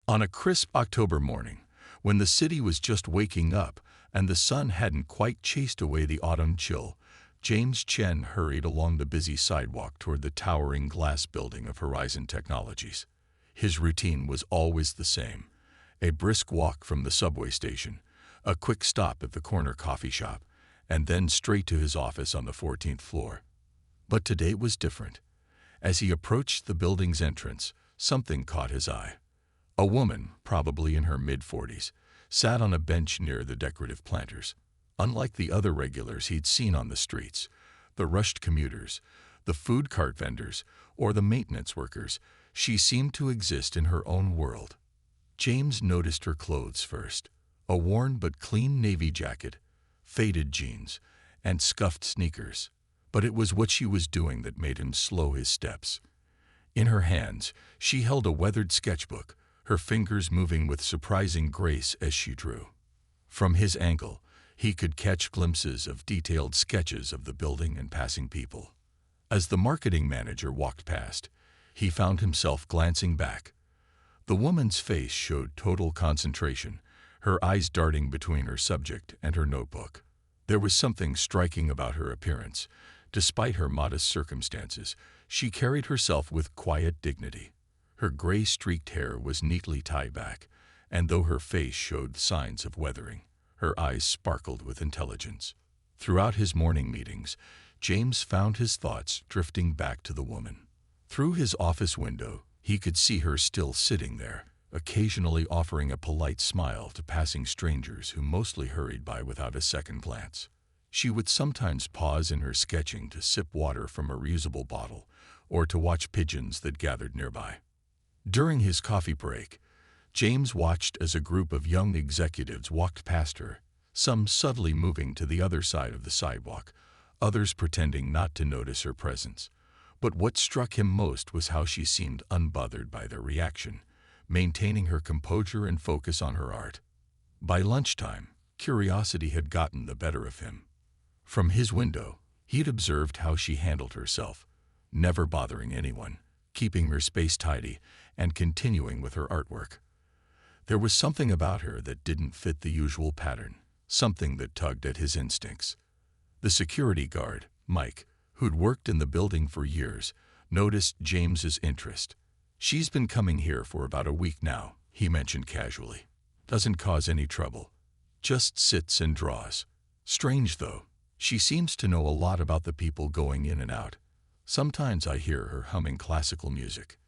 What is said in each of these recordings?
On a crisp October morning, when the city was just waking up and the sun hadn't quite chased away the autumn chill, James Chen hurried along the busy sidewalk toward the towering glass building of Horizon Technologies. His routine was always the same: a brisk walk from the subway station, a quick stop at the corner coffee shop, and then straight to his office on the 14th floor. But today was different. As he approached the building's entrance, something caught his eye. A woman, probably in her mid-40s, sat on a bench near the decorative planters. Unlike the other regulars he'd seen on the streets, the rushed commuters, the food cart vendors, or the maintenance workers, she seemed to exist in her own world. James noticed her clothes first: a worn but clean navy jacket, faded jeans, and scuffed sneakers. But it was what she was doing that made him slow his steps. In her hands, she held a weathered sketchbook, her fingers moving with surprising grace as she drew. From his angle, he could catch glimpses of detailed sketches of the building and passing people. As the marketing manager walked past, he found himself glancing back. The woman's face showed total concentration, her eyes darting between her subject and her notebook. There was something striking about her appearance. Despite her modest circumstances, she carried herself with quiet dignity. Her gray-streaked hair was neatly tied back, and though her face showed signs of weathering, her eyes sparkled with intelligence. Throughout his morning meetings, James found his thoughts drifting back to the woman. Through his office window, he could see her still sitting there, occasionally offering a polite smile to passing strangers who mostly hurried by without a second glance. She would sometimes pause in her sketching to sip water from a reusable bottle or to watch pigeons that gathered nearby. During his coffee break, James watched as a group of young executives walked past her, some subtly moving to the other side of the sidewalk, others pretending not to notice her presence. But what struck him most was how she seemed unbothered by their reaction, maintaining her composure and focus on her art. By lunchtime, curiosity had gotten the better of him. From his window, he'd observed how she handled herself, never bothering anyone, keeping her space tidy, and continuing with her artwork. There was something about her that didn't fit the usual pattern, something that tugged at his instincts. The security guard, Mike, who'd worked in the building for years, noticed James's interest. "She's been coming here for about a week now," he mentioned casually. "Doesn't cause any trouble. Just sits and draws. Strange, though. She seems to know a lot about the people going in and out. Sometimes I hear her humming classical music."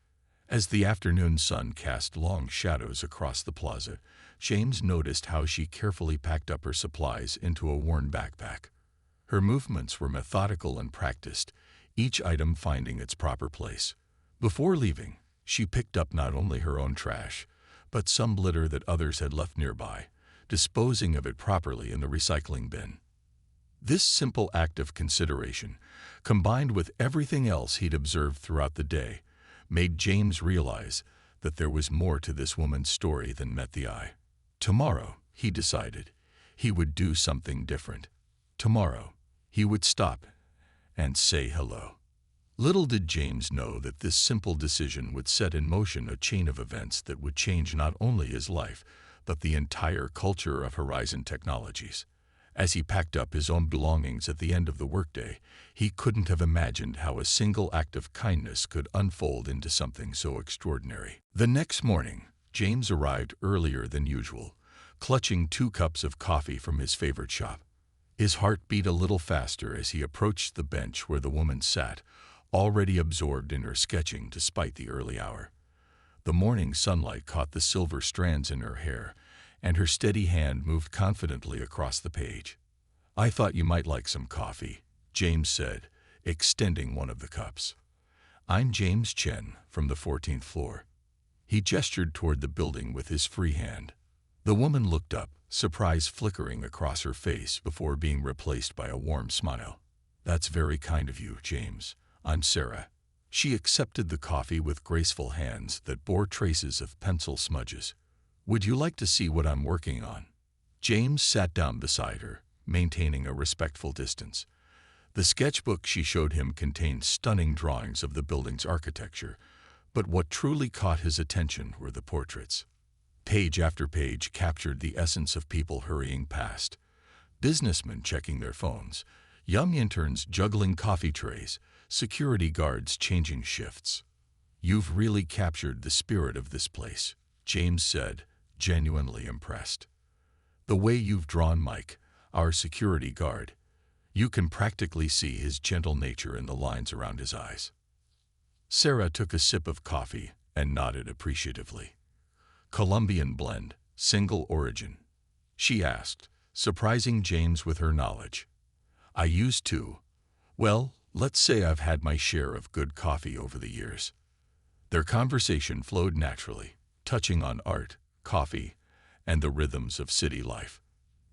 As the afternoon sun cast long shadows across the plaza, James noticed how she carefully packed up her supplies into a worn backpack. Her movements were methodical and practiced, each item finding its proper place. Before leaving, she picked up not only her own trash, but some litter that others had left nearby, disposing of it properly in the recycling bin. This simple act of consideration, combined with everything else he'd observed throughout the day, made James realize that there was more to this woman's story than met the eye. Tomorrow, he decided, he would do something different. Tomorrow, he would stop and say hello. Little did James know that this simple decision would set in motion a chain of events that would change not only his life, but the entire culture of Horizon Technologies. As he packed up his own belongings at the end of the workday, he couldn't have imagined how a single act of kindness could unfold into something so extraordinary. The next morning, James arrived earlier than usual, clutching 2 cups of coffee from his favorite shop. His heart beat a little faster as he approached the bench where the woman sat, already absorbed in her sketching despite the early hour. The morning sunlight caught the silver strands in her hair, and her steady hand moved confidently across the page. "I thought you might like some coffee," James said, extending one of the cups. "I'm James Chen from the 14th floor." He gestured toward the building with his free hand. The woman looked up, surprise flickering across her face before being replaced by a warm smile. "That's very kind of you, James. I'm Sarah." She accepted the coffee with graceful hands that bore traces of pencil smudges. "Would you like to see what I'm working on?" James sat down beside her, maintaining a respectful distance. The sketchbook she showed him contained stunning drawings of the building's architecture, but what truly caught his attention were the portraits. Page after page captured the essence of people hurrying past. Businessmen checking their phones, young interns juggling coffee trays, security guards changing shifts. "You've really captured the spirit of this place," James said, genuinely impressed. "The way you've drawn Mike, our security guard, you can practically see his gentle nature in the lines around his eyes." Sarah took a sip of coffee and nodded appreciatively. "Colombian blend, single origin?" she asked, surprising James with her knowledge. "I used to. Well, let's say I've had my share of good coffee over the years." Their conversation flowed naturally, touching on art, coffee, and the rhythms of city life.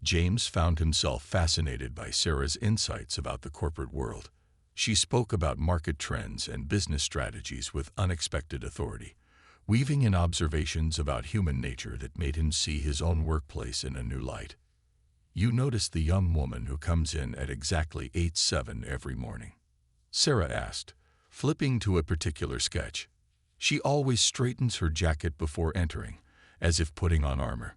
James found himself fascinated by Sarah's insights about the corporate world. She spoke about market trends and business strategies with unexpected authority, weaving in observations about human nature that made him see his own workplace in a new light. "You notice the young woman who comes in at exactly 8:07 every morning?" Sarah asked, flipping to a particular sketch. "She always straightens her jacket before entering, as if putting on armor.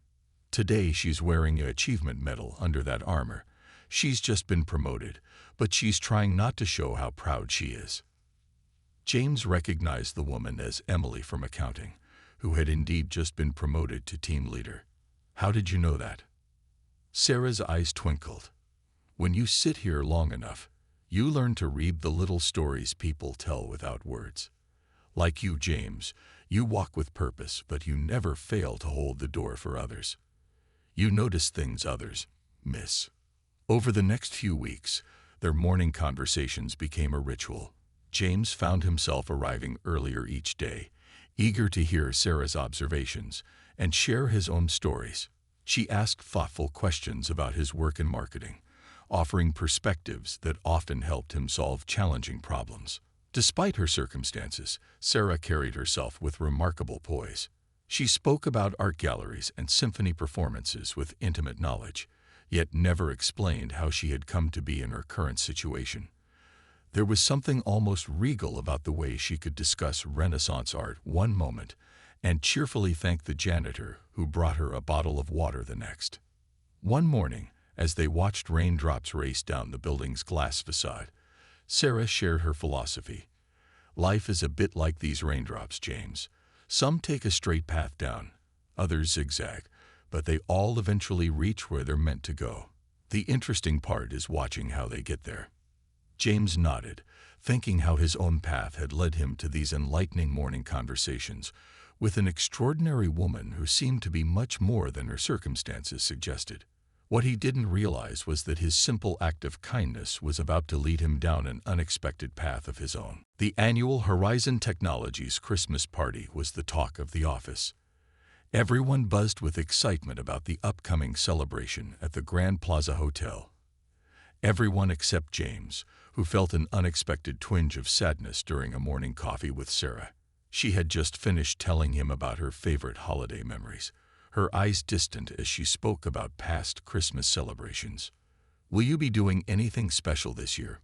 Today she's wearing an achievement medal under that armor. She's just been promoted, but she's trying not to show how proud she is." James recognized the woman as Emily from accounting, who had indeed just been promoted to team leader. "How did you know that?" Sarah's eyes twinkled. "When you sit here long enough, you learn to read the little stories people tell without words. Like you, James, you walk with purpose, but you never fail to hold the door for others. You notice things others miss." Over the next few weeks, their morning conversations became a ritual. James found himself arriving earlier each day, eager to hear Sarah's observations and share his own stories. She asked thoughtful questions about his work in marketing, offering perspectives that often helped him solve challenging problems. Despite her circumstances, Sarah carried herself with remarkable poise. She spoke about art galleries and symphony performances with intimate knowledge, yet never explained how she had come to be in her current situation. There was something almost regal about the way she could discuss Renaissance art one moment and cheerfully thank the janitor who brought her a bottle of water the next. One morning, as they watched raindrops race down the building's glass facade, Sarah shared her philosophy. "Life is a bit like these raindrops, James. Some take a straight path down, others zigzag, but they all eventually reach where they're meant to go. The interesting part is watching how they get there." James nodded, thinking how his own path had led him to these enlightening morning conversations with an extraordinary woman who seemed to be much more than her circumstances suggested. What he didn't realize was that his simple act of kindness was about to lead him down an unexpected path of his own. The annual Horizon Technologies Christmas party was the talk of the office. Everyone buzzed with excitement about the upcoming celebration at the Grand Plaza Hotel. Everyone except James, who felt an unexpected twinge of sadness during a morning coffee with Sarah. She had just finished telling him about her favorite holiday memories, her eyes distant as she spoke about past Christmas celebrations. "Will you be doing anything special this year?"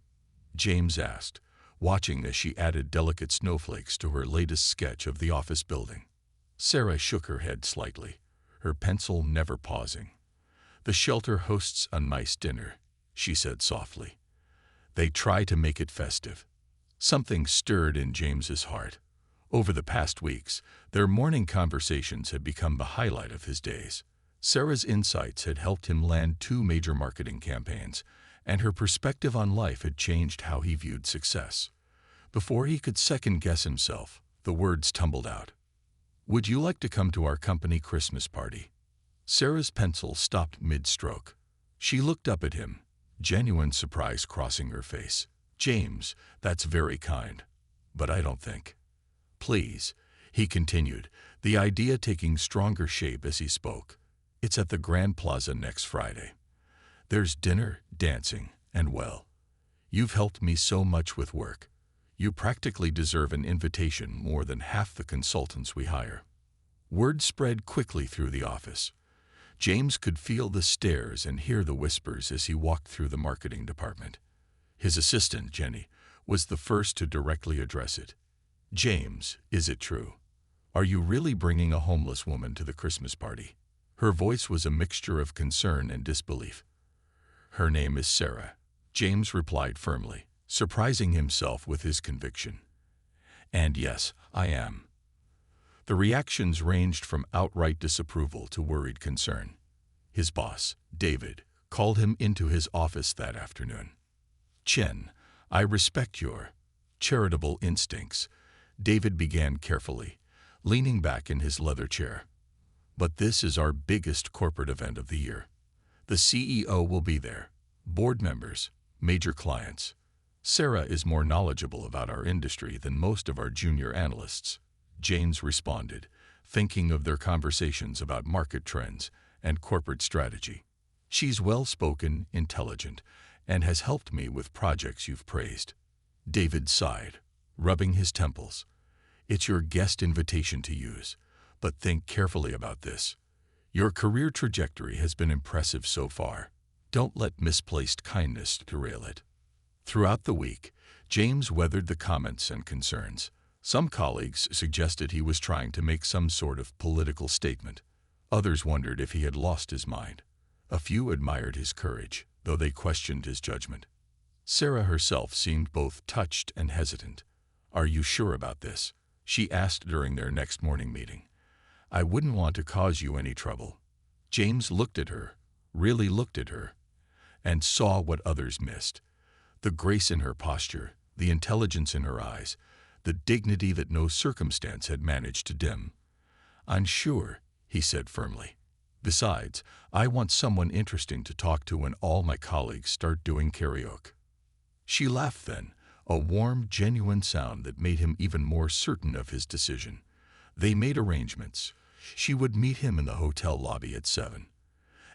James asked, watching as she added delicate snowflakes to her latest sketch of the office building. Sarah shook her head slightly, her pencil never pausing. "The shelter hosts a nice dinner," she said softly. "They try to make it festive." Something stirred in James's heart. Over the past weeks, their morning conversations had become the highlight of his days. Sarah's insights had helped him land 2 major marketing campaigns, and her perspective on life had changed how he viewed success. Before he could second-guess himself, the words tumbled out. "Would you like to come to our company Christmas party?" Sarah's pencil stopped mid-stroke. She looked up at him, genuine surprise crossing her face. "James, that's very kind, but I don't think." "Please," he continued, the idea taking stronger shape as he spoke. "It's at the Grand Plaza next Friday. There's dinner, dancing, and well, you've helped me so much with work. You practically deserve an invitation more than half the consultants we hire." Word spread quickly through the office. James could feel the stares and hear the whispers as he walked through the marketing department. His assistant, Jenny, was the first to directly address it. "James, is it true? Are you really bringing a homeless woman to the Christmas party? Her voice was a mixture of concern and disbelief. Her name is Sarah, James replied firmly, surprising himself with his conviction. And yes, I am. The reactions ranged from outright disapproval to worried concern. His boss, David, called him into his office that afternoon. Chen, I respect your charitable instincts, David began carefully, leaning back in his leather chair. But this is our biggest corporate event of the year. The CEO will be there, board members, major clients. Sarah is more knowledgeable about our industry than most of our junior analysts, James responded, thinking of their conversations about market trends and corporate strategy. She's well-spoken, intelligent, and has helped me with projects you've praised. David sighed, rubbing his temples. It's your guest invitation to use, but think carefully about this. Your career trajectory has been impressive so far. Don't let misplaced kindness derail it. Throughout the week, James weathered the comments and concerns. Some colleagues suggested he was trying to make some sort of political statement. Others wondered if he had lost his mind. A few admired his courage, though they questioned his judgment. Sarah herself seemed both touched and hesitant. Are you sure about this? She asked during their next morning meeting. I wouldn't want to cause you any trouble. James looked at her, really looked at her, and saw what others missed. The grace in her posture, the intelligence in her eyes, the dignity that no circumstance had managed to dim. I'm sure, he said firmly. Besides, I want someone interesting to talk to when all my colleagues start doing karaoke. She laughed then, a warm, genuine sound that made him even more certain of his decision. They made arrangements. She would meet him in the hotel lobby at 7.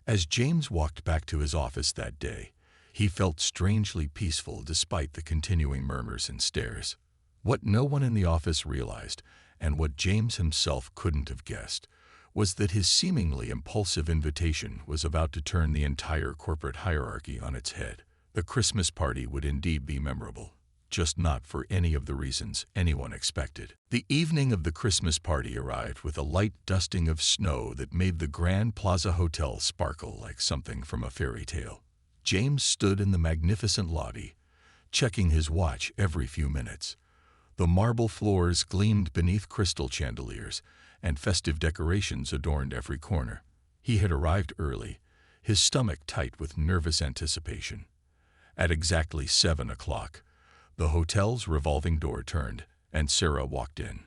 As James walked back to his office that day, he felt strangely peaceful despite the continuing murmurs and stares. What no one in the office realized, and what James himself couldn't have guessed, was that his seemingly impulsive invitation was about to turn the entire corporate hierarchy on its head. The Christmas party would indeed be memorable, just not for any of the reasons anyone expected. The evening of the Christmas party arrived with a light dusting of snow that made the Grand Plaza Hotel sparkle like something from a fairy tale. James stood in the magnificent lobby, checking his watch every few minutes. The marble floors gleamed beneath crystal chandeliers, and festive decorations adorned every corner. He had arrived early, his stomach tight with nervous anticipation. At exactly 7 o'clock, the hotel's revolving door turned, and Sarah walked in.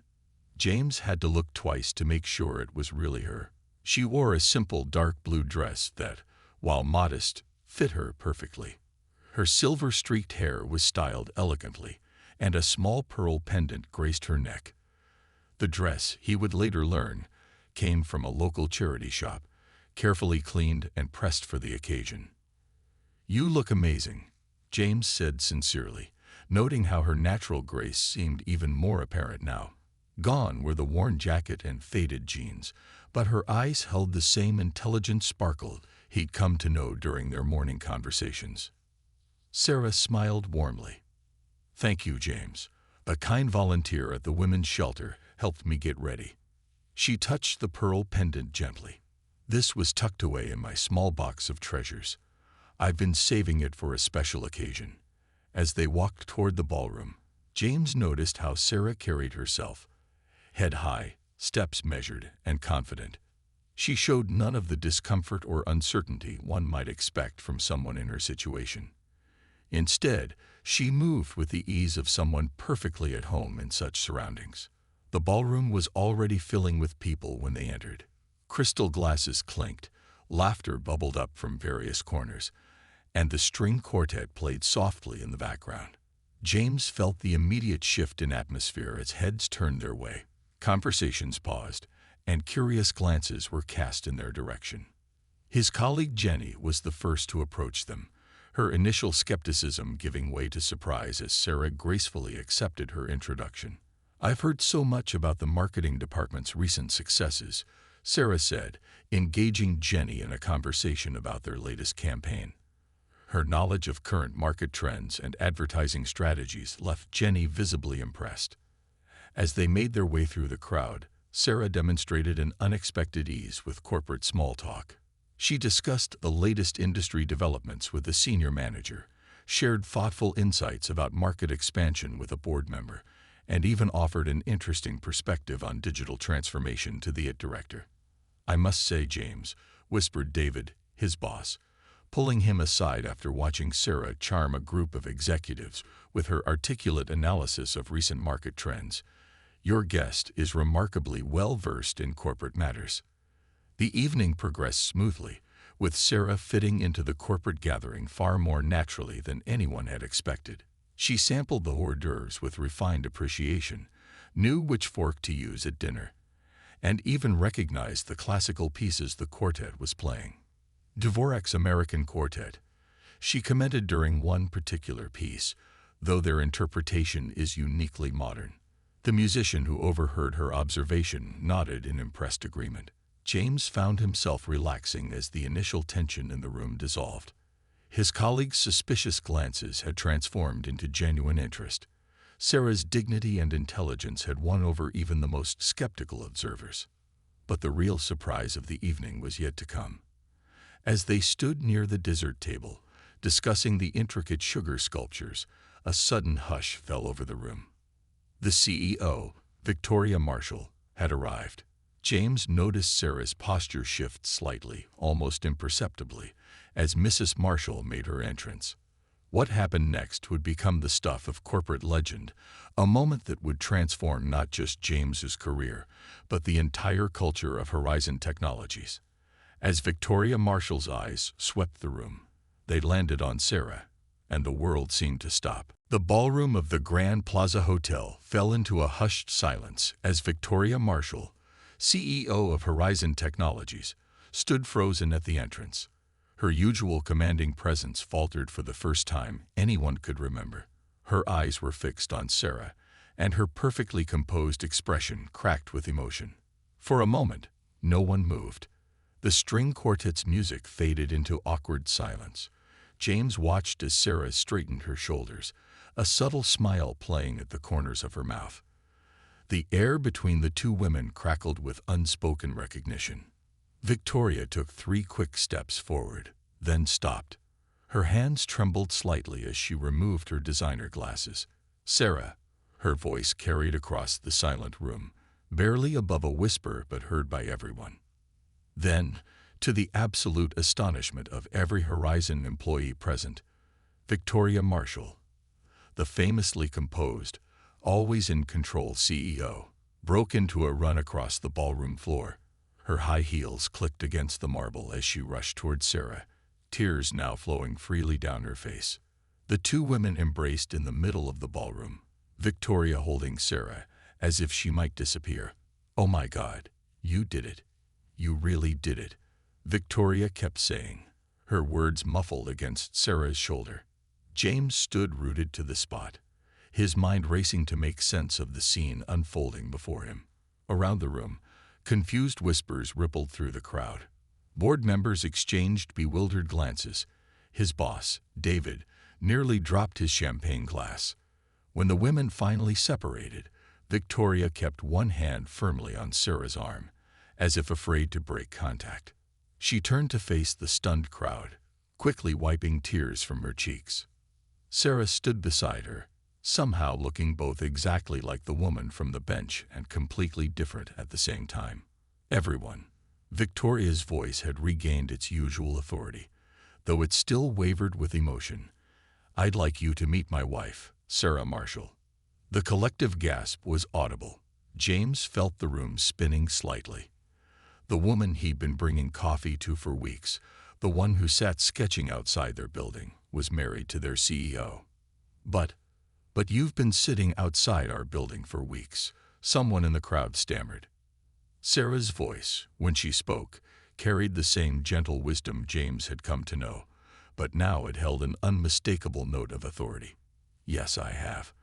James had to look twice to make sure it was really her. She wore a simple dark blue dress that, while modest, fit her perfectly. Her silver-streaked hair was styled elegantly, and a small pearl pendant graced her neck. The dress, he would later learn, came from a local charity shop, carefully cleaned and pressed for the occasion. You look amazing, James said sincerely, noting how her natural grace seemed even more apparent now. Gone were the worn jacket and faded jeans, but her eyes held the same intelligent sparkle he'd come to know during their morning conversations. Sarah smiled warmly. Thank you, James. A kind volunteer at the women's shelter helped me get ready. She touched the pearl pendant gently. This was tucked away in my small box of treasures. I've been saving it for a special occasion. As they walked toward the ballroom, James noticed how Sarah carried herself. Head high, steps measured, and confident. She showed none of the discomfort or uncertainty one might expect from someone in her situation. Instead, she moved with the ease of someone perfectly at home in such surroundings. The ballroom was already filling with people when they entered. Crystal glasses clinked, laughter bubbled up from various corners, and the string quartet played softly in the background. James felt the immediate shift in atmosphere as heads turned their way. Conversations paused, and curious glances were cast in their direction. His colleague Jenny was the first to approach them, her initial skepticism giving way to surprise as Sarah gracefully accepted her introduction. I've heard so much about the marketing department's recent successes, Sarah said, engaging Jenny in a conversation about their latest campaign. Her knowledge of current market trends and advertising strategies left Jenny visibly impressed. As they made their way through the crowd, Sarah demonstrated an unexpected ease with corporate small talk. She discussed the latest industry developments with the senior manager, shared thoughtful insights about market expansion with a board member, and even offered an interesting perspective on digital transformation to the IT director. "I must say, James," whispered David, his boss, pulling him aside after watching Sarah charm a group of executives with her articulate analysis of recent market trends, "your guest is remarkably well-versed in corporate matters." The evening progressed smoothly, with Sarah fitting into the corporate gathering far more naturally than anyone had expected. She sampled the hors d'oeuvres with refined appreciation, knew which fork to use at dinner, and even recognized the classical pieces the quartet was playing. Dvorak's American Quartet, she commented during one particular piece, though their interpretation is uniquely modern. The musician who overheard her observation nodded in impressed agreement. James found himself relaxing as the initial tension in the room dissolved. His colleagues' suspicious glances had transformed into genuine interest. Sarah's dignity and intelligence had won over even the most skeptical observers. But the real surprise of the evening was yet to come. As they stood near the dessert table, discussing the intricate sugar sculptures, a sudden hush fell over the room. The CEO, Victoria Marshall, had arrived. James noticed Sarah's posture shift slightly, almost imperceptibly, as Mrs. Marshall made her entrance. What happened next would become the stuff of corporate legend, a moment that would transform not just James's career, but the entire culture of Horizon Technologies. As Victoria Marshall's eyes swept the room, they landed on Sarah, and the world seemed to stop. The ballroom of the Grand Plaza Hotel fell into a hushed silence as Victoria Marshall, CEO of Horizon Technologies, stood frozen at the entrance. Her usual commanding presence faltered for the first time anyone could remember. Her eyes were fixed on Sarah, and her perfectly composed expression cracked with emotion. For a moment, no one moved. The string quartet's music faded into awkward silence. James watched as Sarah straightened her shoulders, a subtle smile playing at the corners of her mouth. The air between the two women crackled with unspoken recognition. Victoria took 3 quick steps forward, then stopped. Her hands trembled slightly as she removed her designer glasses. "Sarah," her voice carried across the silent room, barely above a whisper but heard by everyone. Then, to the absolute astonishment of every Horizon employee present, Victoria Marshall, the famously composed, always in control CEO, broke into a run across the ballroom floor. Her high heels clicked against the marble as she rushed toward Sarah, tears now flowing freely down her face. The two women embraced in the middle of the ballroom, Victoria holding Sarah as if she might disappear. "Oh my God, you did it. You really did it," Victoria kept saying, her words muffled against Sarah's shoulder. James stood rooted to the spot, his mind racing to make sense of the scene unfolding before him. Around the room, confused whispers rippled through the crowd. Board members exchanged bewildered glances. His boss, David, nearly dropped his champagne glass. When the women finally separated, Victoria kept one hand firmly on Sarah's arm, as if afraid to break contact. She turned to face the stunned crowd, quickly wiping tears from her cheeks. Sarah stood beside her, somehow looking both exactly like the woman from the bench and completely different at the same time. "Everyone." Victoria's voice had regained its usual authority, though it still wavered with emotion. "I'd like you to meet my wife, Sarah Marshall." The collective gasp was audible. James felt the room spinning slightly. The woman he'd been bringing coffee to for weeks, the one who sat sketching outside their building, was married to their CEO. But you've been sitting outside our building for weeks," someone in the crowd stammered. Sarah's voice, when she spoke, carried the same gentle wisdom James had come to know, but now it held an unmistakable note of authority. "Yes, I have.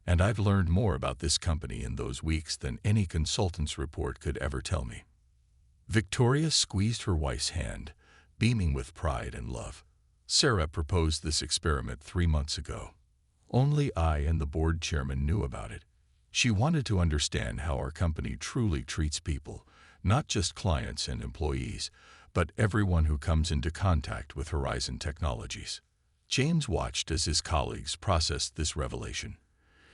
And I've learned more about this company in those weeks than any consultant's report could ever tell me." Victoria squeezed her wife's hand, beaming with pride and love. "Sarah proposed this experiment 3 months ago. Only I and the board chairman knew about it. She wanted to understand how our company truly treats people, not just clients and employees, but everyone who comes into contact with Horizon Technologies. James watched as his colleagues processed this revelation.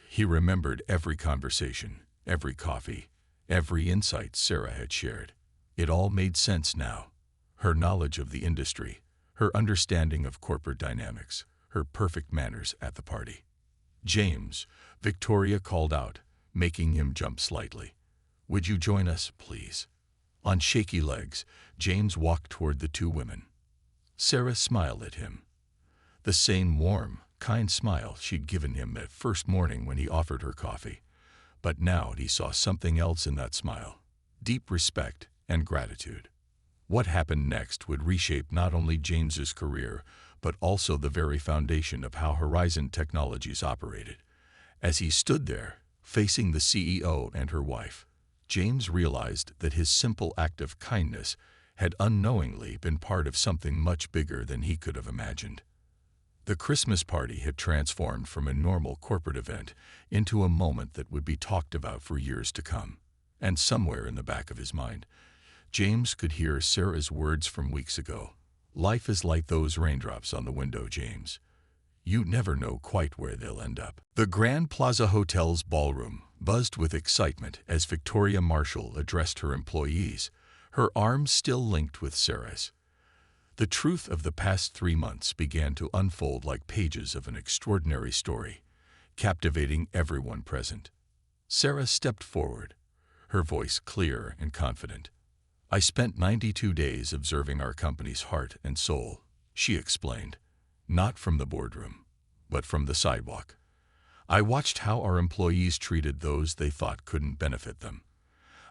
He remembered every conversation, every coffee, every insight Sarah had shared. It all made sense now. Her knowledge of the industry, her understanding of corporate dynamics, her perfect manners at the party. "James," Victoria called out, making him jump slightly. "Would you join us, please?" On shaky legs, James walked toward the two women. Sarah smiled at him. The same warm, kind smile she'd given him that first morning when he offered her coffee. But now he saw something else in that smile: deep respect and gratitude. What happened next would reshape not only James's career, but also the very foundation of how Horizon Technologies operated. As he stood there, facing the CEO and her wife, James realized that his simple act of kindness had unknowingly been part of something much bigger than he could have imagined. The Christmas party had transformed from a normal corporate event into a moment that would be talked about for years to come. And somewhere in the back of his mind, James could hear Sarah's words from weeks ago. "Life is like those raindrops on the window, James. You never know quite where they'll end up." The Grand Plaza Hotel's ballroom buzzed with excitement as Victoria Marshall addressed her employees, her arms still linked with Sarah's. The truth of the past 3 months began to unfold like pages of an extraordinary story, captivating everyone present. Sarah stepped forward, her voice clear and confident. "I spent 92 days observing our company's heart and soul," she explained, "not from the boardroom, but from the sidewalk. I watched how our employees treated those they thought couldn't benefit them.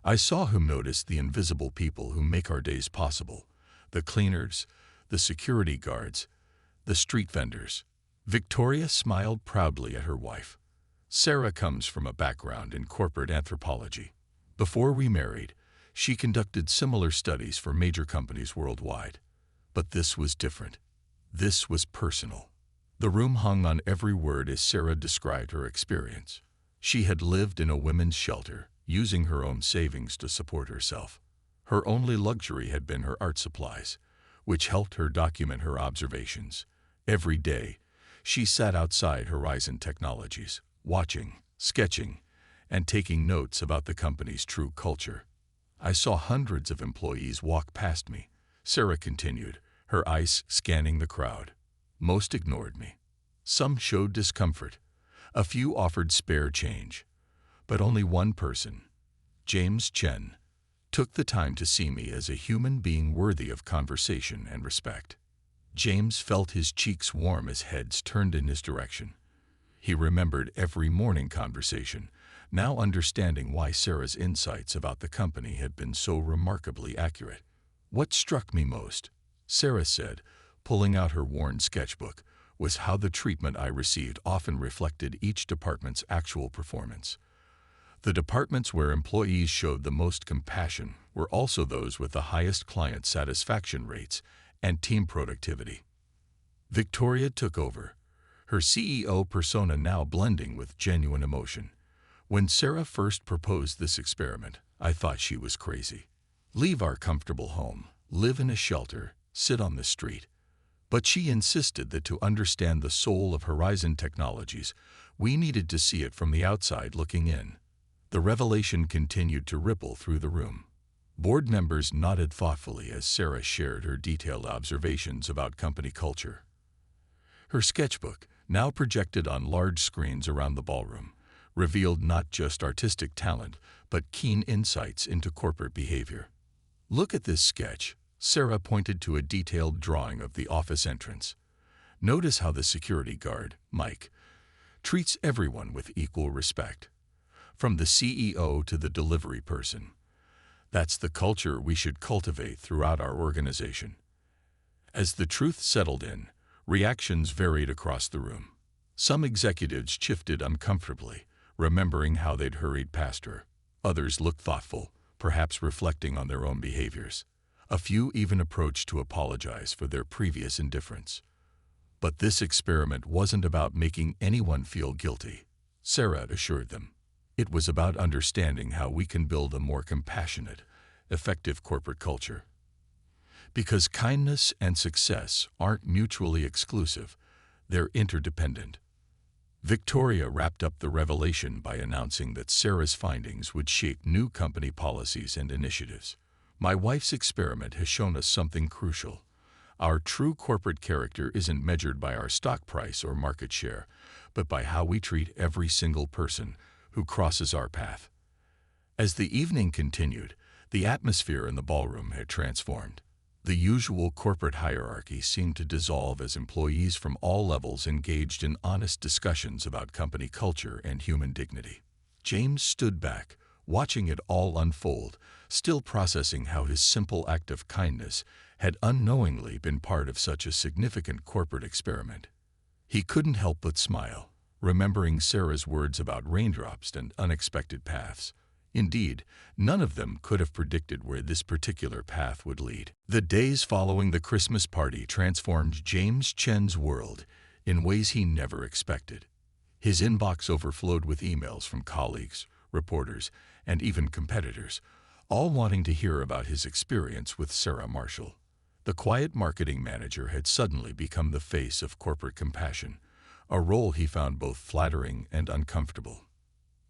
I saw who noticed the invisible people who make our days possible: the cleaners, the security guards, the street vendors." Victoria smiled proudly at her wife. Sarah comes from a background in corporate anthropology. Before we married, she conducted similar studies for major companies worldwide. But this was different. This was personal. The room hung on every word as Sarah described her experience. She had lived in a women's shelter, using her own savings to support herself. Her only luxury had been her art supplies, which helped her document her observations. Every day, she sat outside Horizon Technologies, watching, sketching, and taking notes about the company's true culture. "I saw hundreds of employees walk past me," Sarah continued, her eyes scanning the crowd. "Most ignored me. Some showed discomfort. A few offered spare change. But only one person, James Chen, took the time to see me as a human being worthy of conversation and respect." James felt his cheeks warm as heads turned in his direction. He remembered every morning conversation, now understanding why Sarah's insights about the company had been so remarkably accurate. "What struck me most," Sarah said, pulling out her worn sketchbook, "was how the treatment I received often reflected each department's actual performance. The departments where employees showed the most compassion were also those with the highest client satisfaction rates and team productivity." Victoria took over, her CEO persona now blending with genuine emotion. "When Sarah first proposed this experiment, I thought she was crazy. Leave our comfortable home, live in a shelter, sit on the street. But she insisted that to understand the soul of Horizon Technologies, we needed to see it from the outside looking in." The revelation continued to ripple through the room. Board members nodded thoughtfully as Sarah shared her detailed observations about company culture. Her sketchbook, now projected on large screens around the ballroom, revealed not just artistic talent, but keen insights into corporate behavior. "Look at this sketch," Sarah pointed to a detailed drawing of the office entrance. "Notice how the security guard, Mike, treats everyone with equal respect, from the CEO to the delivery person. That's the culture we should cultivate throughout our organization." As the truth settled in, reactions varied across the room. Some executives shifted uncomfortably, remembering how they'd hurried past her. Others looked thoughtful, perhaps reflecting on their own behaviors. A few even approached to apologize for their previous indifference. But this experiment wasn't about making anyone feel guilty, Sarah assured them. It was about understanding how we can build a more compassionate, effective corporate culture. Because kindness and success aren't mutually exclusive, they're interdependent. Victoria wrapped up the revelation by announcing that Sarah's findings would shape new company policies and initiatives. My wife's experiment has shown us something crucial. Our true corporate character isn't measured by our stock price or market share, but by how we treat every single person who crosses our path. As the evening continued, the atmosphere in the ballroom had transformed. The usual corporate hierarchy seemed to dissolve as employees from all levels engaged in honest discussions about company culture and human dignity. James stood back, watching it all unfold, still processing how his simple act of kindness had unknowingly been part of such a significant corporate experiment. He couldn't help but smile, remembering Sarah's words about raindrops and unexpected paths. Indeed, none of them could have predicted where this particular path would lead. The days following the Christmas party transformed James Chen's world in ways he never expected. His inbox overflowed with emails from colleagues, reporters, and even competitors, all wanting to hear about his experience with Sarah Marshall. The quiet marketing manager had suddenly become the face of corporate compassion, a role he found both flattering and uncomfortable.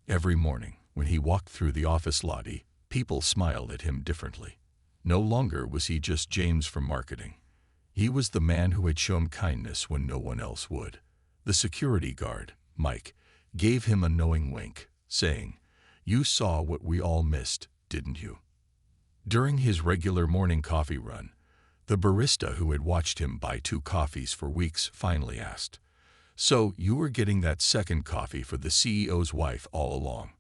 Every morning, when he walked through the office lobby, people smiled at him differently. No longer was he just James from marketing. He was the man who had shown kindness when no one else would. The security guard, Mike, gave him a knowing wink, saying, "You saw what we all missed, didn't you?" During his regular morning coffee run, the barista who had watched him buy 2 coffees for weeks finally asked, "So you were getting that second coffee for the CEO's wife all along?"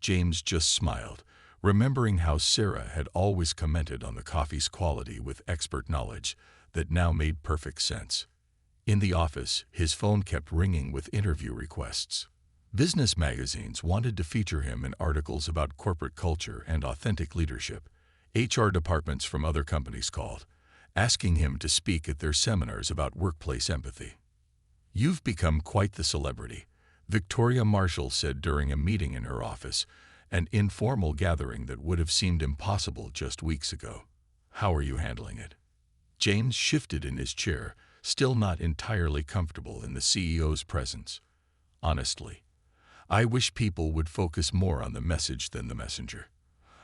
James just smiled, remembering how Sarah had always commented on the coffee's quality with expert knowledge that now made perfect sense. In the office, his phone kept ringing with interview requests. Business magazines wanted to feature him in articles about corporate culture and authentic leadership. HR departments from other companies called, asking him to speak at their seminars about workplace empathy. "You've become quite the celebrity," Victoria Marshall said during a meeting in her office, an informal gathering that would have seemed impossible just weeks ago. "How are you handling it?" James shifted in his chair, still not entirely comfortable in the CEO's presence. "Honestly, I wish people would focus more on the message than the messenger.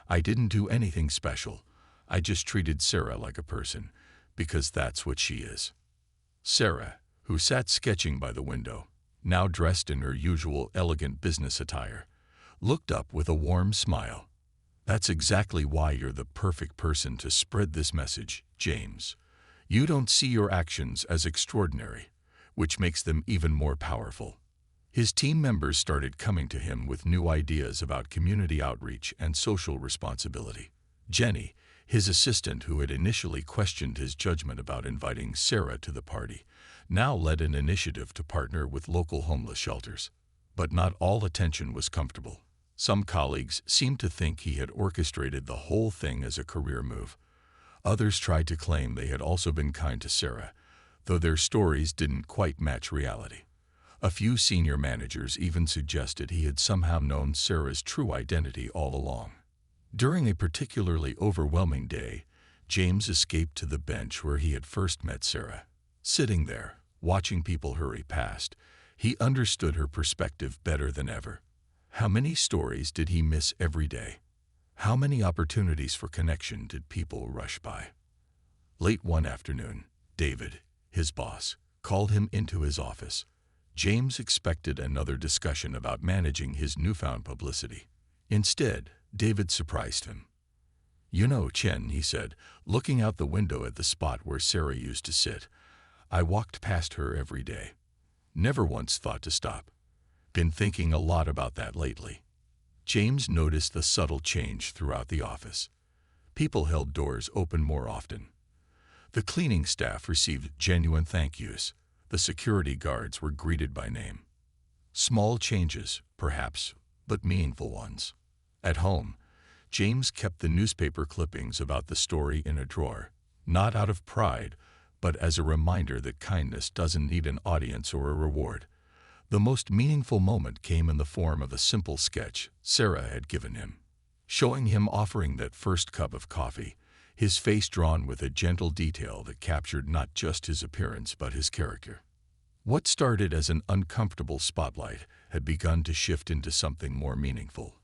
I didn't do anything special. I just treated Sarah like a person, because that's what she is." Sarah, who sat sketching by the window, now dressed in her usual elegant business attire, looked up with a warm smile. "That's exactly why you're the perfect person to spread this message, James. You don't see your actions as extraordinary, which makes them even more powerful." His team members started coming to him with new ideas about community outreach and social responsibility. Jenny, his assistant who had initially questioned his judgment about inviting Sarah to the party, now led an initiative to partner with local homeless shelters. But not all attention was comfortable. Some colleagues seemed to think he had orchestrated the whole thing as a career move. Others tried to claim they had also been kind to Sarah, though their stories didn't quite match reality. A few senior managers even suggested he had somehow known Sarah's true identity all along. During a particularly overwhelming day, James escaped to the bench where he had first met Sarah. Sitting there, watching people hurry past, he understood her perspective better than ever. How many stories did he miss every day? How many opportunities for connection did people rush by? Late one afternoon, David, his boss, called him into his office. James expected another discussion about managing his newfound publicity. Instead, David surprised him. "You know, Chen," he said, looking out the window at the spot where Sarah used to sit, "I walked past her every day. Never once thought to stop. Been thinking a lot about that lately." James noticed the subtle change throughout the office. People held doors open more often. The cleaning staff received genuine thank yous. The security guards were greeted by name. Small changes, perhaps, but meaningful ones. At home, James kept the newspaper clippings about the story in a drawer, not out of pride, but as a reminder that kindness doesn't need an audience or a reward. The most meaningful moment came in the form of a simple sketch Sarah had given him, showing him offering that first cup of coffee, his face drawn with a gentle detail that captured not just his appearance but his character. What started as an uncomfortable spotlight had begun to shift into something more meaningful,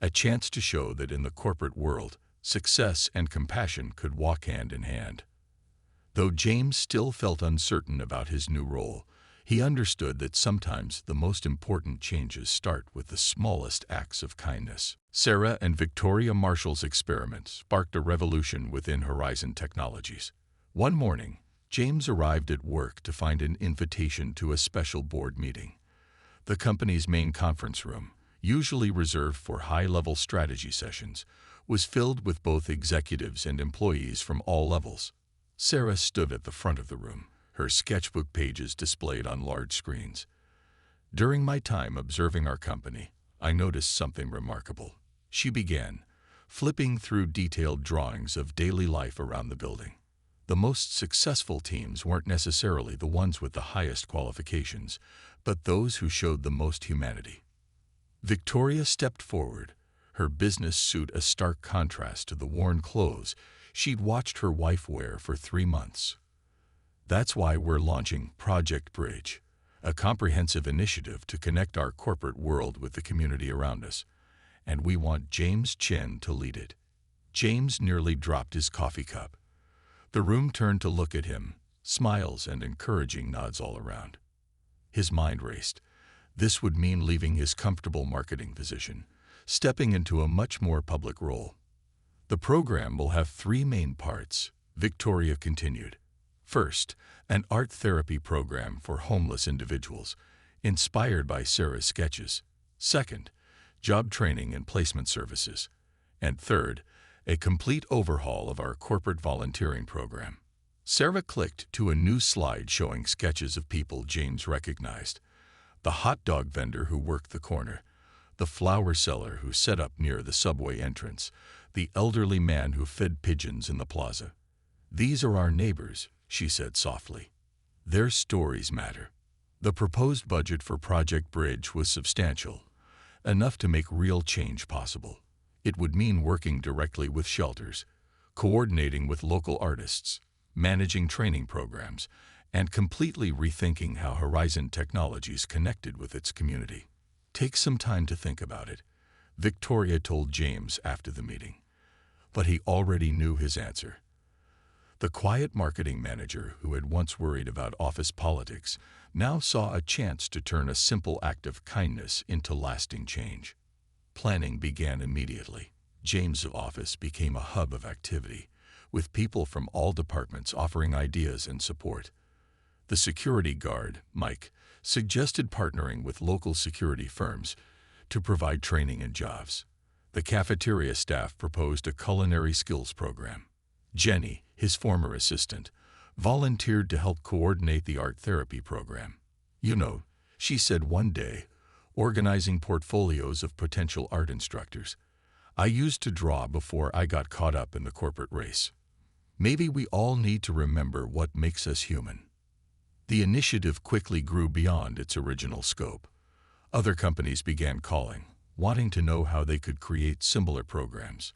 a chance to show that in the corporate world, success and compassion could walk hand in hand. Though James still felt uncertain about his new role, he understood that sometimes the most important changes start with the smallest acts of kindness. Sarah and Victoria Marshall's experiment sparked a revolution within Horizon Technologies. One morning, James arrived at work to find an invitation to a special board meeting. The company's main conference room, usually reserved for high-level strategy sessions, was filled with both executives and employees from all levels. Sarah stood at the front of the room, her sketchbook pages displayed on large screens. "During my time observing our company, I noticed something remarkable," she began, flipping through detailed drawings of daily life around the building. "The most successful teams weren't necessarily the ones with the highest qualifications, but those who showed the most humanity." Victoria stepped forward, her business suit a stark contrast to the worn clothes she'd watched her wife wear for 3 months. "That's why we're launching Project Bridge, a comprehensive initiative to connect our corporate world with the community around us, and we want James Chen to lead it." James nearly dropped his coffee cup. The room turned to look at him, smiles and encouraging nods all around. His mind raced. This would mean leaving his comfortable marketing position, stepping into a much more public role. "The program will have 3 main parts," Victoria continued. "First, an art therapy program for homeless individuals, inspired by Sarah's sketches. Second, job training and placement services. And third, a complete overhaul of our corporate volunteering program." Sarah clicked to a new slide showing sketches of people James recognized: the hot dog vendor who worked the corner, the flower seller who set up near the subway entrance, the elderly man who fed pigeons in the plaza. "These are our neighbors," she said softly. "Their stories matter." The proposed budget for Project Bridge was substantial, enough to make real change possible. It would mean working directly with shelters, coordinating with local artists, managing training programs, and completely rethinking how Horizon Technologies connected with its community. "Take some time to think about it," Victoria told James after the meeting. But he already knew his answer. The quiet marketing manager who had once worried about office politics now saw a chance to turn a simple act of kindness into lasting change. Planning began immediately. James' office became a hub of activity, with people from all departments offering ideas and support. The security guard, Mike, suggested partnering with local security firms to provide training and jobs. The cafeteria staff proposed a culinary skills program. Jenny, his former assistant, volunteered to help coordinate the art therapy program. "You know," she said one day, organizing portfolios of potential art instructors, "I used to draw before I got caught up in the corporate race. Maybe we all need to remember what makes us human." The initiative quickly grew beyond its original scope. Other companies began calling, wanting to know how they could create similar programs.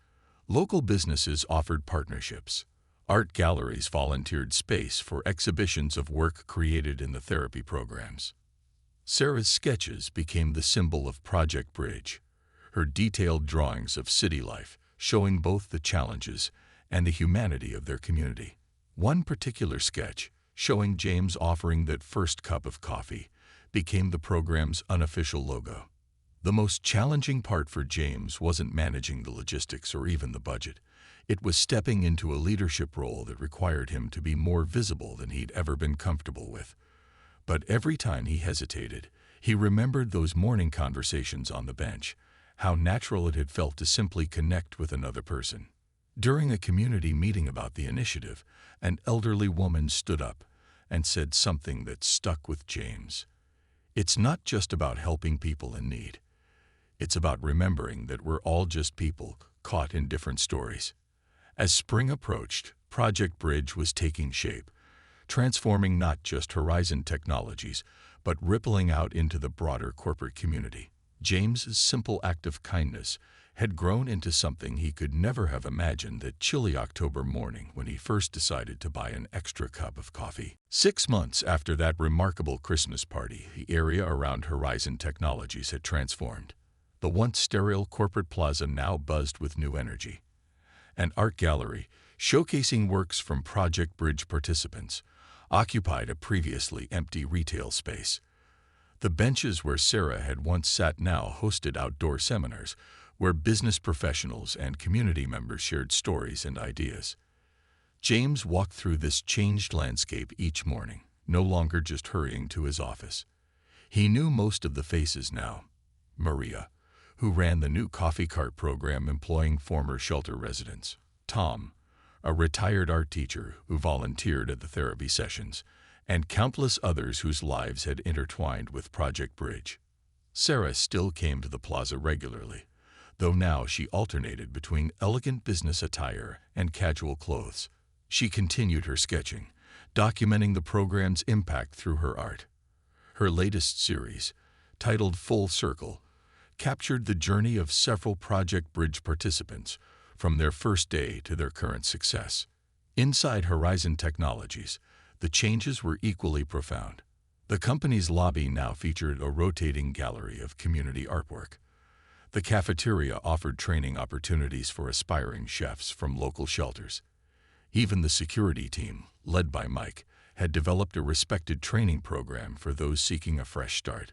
Local businesses offered partnerships. Art galleries volunteered space for exhibitions of work created in the therapy programs. Sarah's sketches became the symbol of Project Bridge, her detailed drawings of city life showing both the challenges and the humanity of their community. One particular sketch, showing James offering that first cup of coffee, became the program's unofficial logo. The most challenging part for James wasn't managing the logistics or even the budget. It was stepping into a leadership role that required him to be more visible than he'd ever been comfortable with. But every time he hesitated, he remembered those morning conversations on the bench, how natural it had felt to simply connect with another person. During a community meeting about the initiative, an elderly woman stood up and said something that stuck with James. "It's not just about helping people in need. It's about remembering that we're all just people caught in different stories." As spring approached, Project Bridge was taking shape, transforming not just Horizon Technologies, but rippling out into the broader corporate community. James's simple act of kindness had grown into something he could never have imagined that chilly October morning when he first decided to buy an extra cup of coffee. 6 months after that remarkable Christmas party, the area around Horizon Technologies had transformed. The once sterile corporate plaza now buzzed with new energy. An art gallery, showcasing works from Project Bridge participants, occupied a previously empty retail space. The benches where Sarah had once sat now hosted outdoor seminars, where business professionals and community members shared stories and ideas. James walked through this changed landscape each morning, no longer just hurrying to his office. He knew most of the faces now. Maria, who ran the new coffee cart program employing former shelter residents. Tom, a retired art teacher who volunteered at the therapy sessions, and countless others whose lives had intertwined with Project Bridge. Sarah still came to the plaza regularly, though now she alternated between elegant business attire and casual clothes. She continued her sketching, documenting the program's impact through her art. Her latest series, titled Full Circle, captured the journey of several Project Bridge participants, from their first day to their current success. Inside Horizon Technologies, the changes were equally profound. The company's lobby now featured a rotating gallery of community artwork. The cafeteria offered training opportunities for aspiring chefs from local shelters. Even the security team, led by Mike, had developed a respected training program for those seeking a fresh start.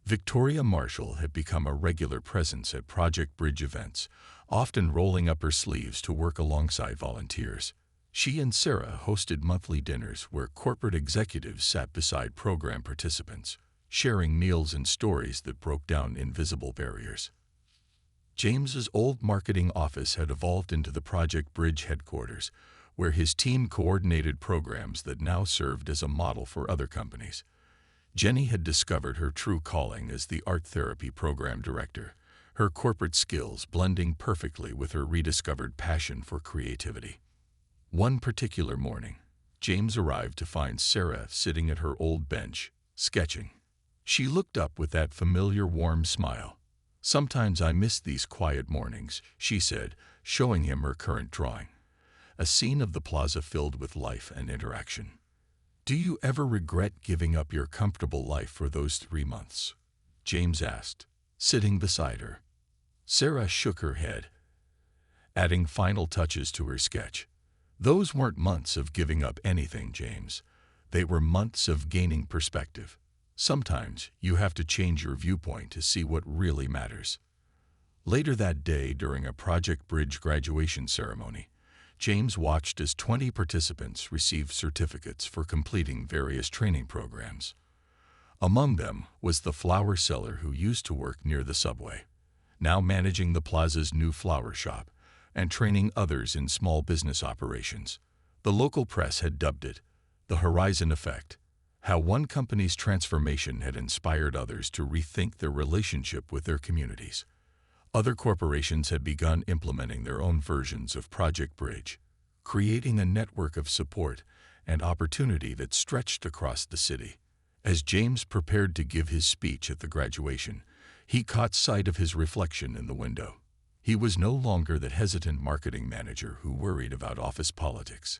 Victoria Marshall had become a regular presence at Project Bridge events, often rolling up her sleeves to work alongside volunteers. She and Sarah hosted monthly dinners where corporate executives sat beside program participants, sharing meals and stories that broke down invisible barriers. James's old marketing office had evolved into the Project Bridge headquarters, where his team coordinated programs that now served as a model for other companies. Jenny had discovered her true calling as the art therapy program director, her corporate skills blending perfectly with her rediscovered passion for creativity. One particular morning, James arrived to find Sarah sitting at her old bench, sketching. She looked up with that familiar warm smile. "Sometimes I miss these quiet mornings," she said, showing him her current drawing. A scene of the plaza filled with life and interaction. "Do you ever regret giving up your comfortable life for those 3 months?" James asked, sitting beside her. Sarah shook her head, adding final touches to her sketch. "Those weren't months of giving up anything, James. They were months of gaining perspective. Sometimes you have to change your viewpoint to see what really matters." Later that day, during a Project Bridge graduation ceremony, James watched as 20 participants received certificates for completing various training programs. Among them was the flower seller who used to work near the subway, now managing the plaza's new flower shop and training others in small business operations. The local press had dubbed it the Horizon Effect, how one company's transformation had inspired others to rethink their relationship with their communities. Other corporations had begun implementing their own versions of Project Bridge, creating a network of support and opportunity that stretched across the city. As James prepared to give his speech at the graduation, he caught sight of his reflection in the window. He was no longer the hesitant marketing manager who worried about office politics.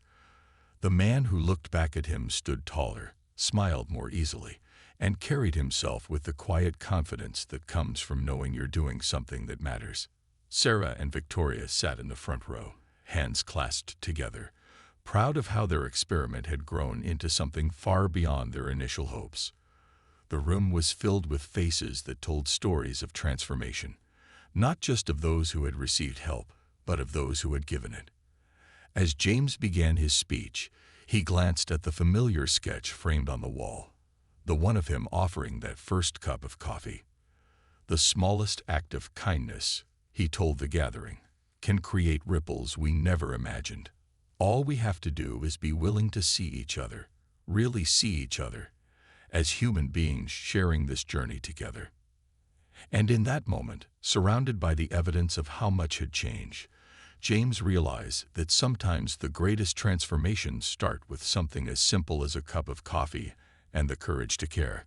The man who looked back at him stood taller, smiled more easily, and carried himself with the quiet confidence that comes from knowing you're doing something that matters. Sarah and Victoria sat in the front row, hands clasped together, proud of how their experiment had grown into something far beyond their initial hopes. The room was filled with faces that told stories of transformation, not just of those who had received help, but of those who had given it. As James began his speech, he glanced at the familiar sketch framed on the wall, the one of him offering that first cup of coffee. "The smallest act of kindness," he told the gathering, "can create ripples we never imagined. All we have to do is be willing to see each other, really see each other, as human beings sharing this journey together." And in that moment, surrounded by the evidence of how much had changed, James realized that sometimes the greatest transformations start with something as simple as a cup of coffee and the courage to care.